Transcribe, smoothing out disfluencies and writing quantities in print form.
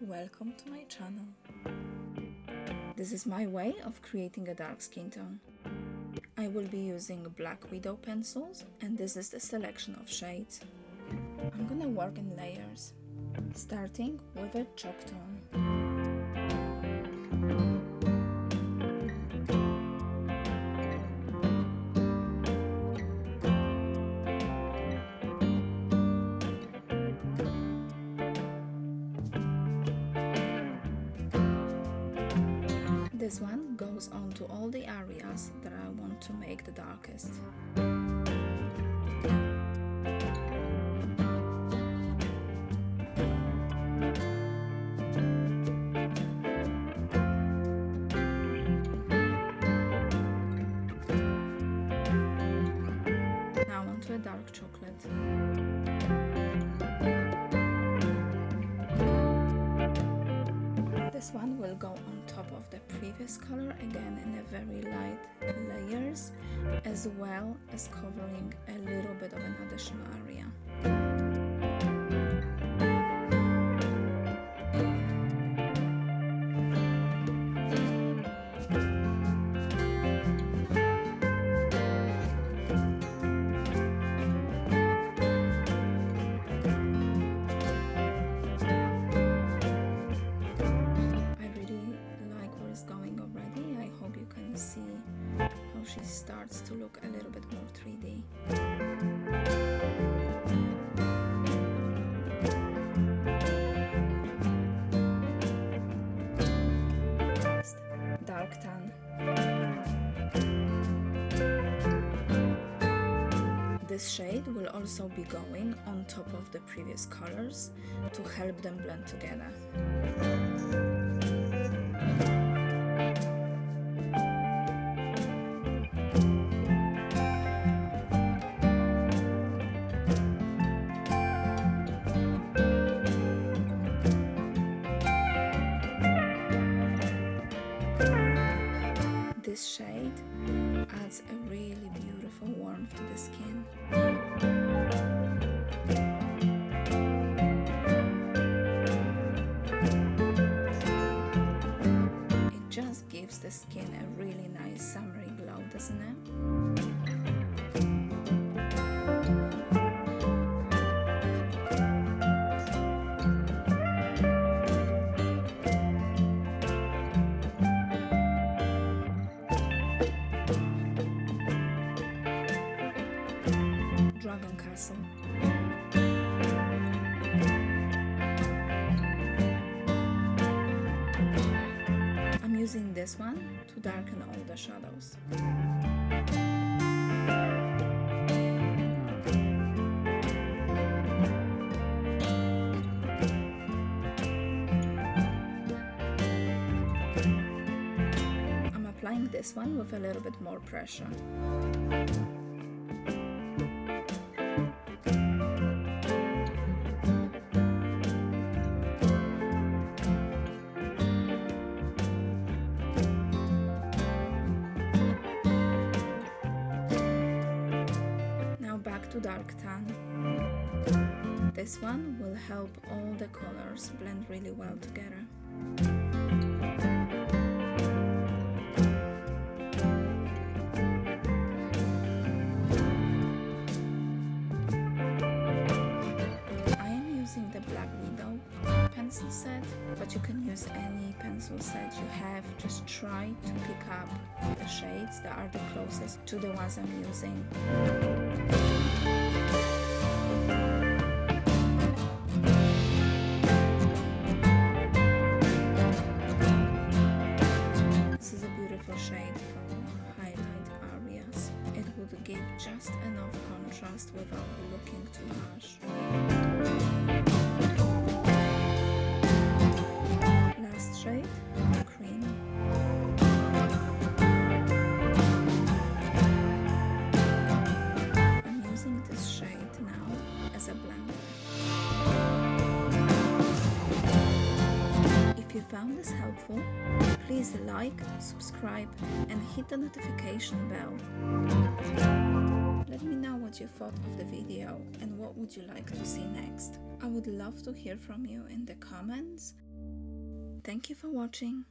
welcome to my channel. This is my way of creating a dark skin tone. I will be using Black Widow pencils and this is the selection of shades. I'm gonna work in layers, starting with a chalk tone. This one goes on to all the areas that I want to make the darkest. Now onto a dark chocolate. This one will go on top of the previous color, again in a very light layers, as well as covering a little bit of an additional area. See how she starts to look a little bit more 3D. Dark tan. This shade will also be going on top of the previous colors to help them blend together. This shade adds a really beautiful warmth to the skin. It just gives the skin a really nice summery glow, doesn't it? Castle. I'm using this one to darken all the shadows. I'm applying this one with a little bit more pressure. To dark tan. This one will help all the colors blend really well together. I am using the Black Widow pencil set, but you can use any pencil set you have. Just try to pick up the shades that are the closest to the ones I'm using. This is a beautiful shade for highlight areas. It would give just enough contrast without looking too harsh. Last shade, cream. This shade now as a blender. If you found this helpful, please like, subscribe and hit the notification bell. Let me know what you thought of the video and what would you like to see next. I would love to hear from you in the comments. thank you for watching.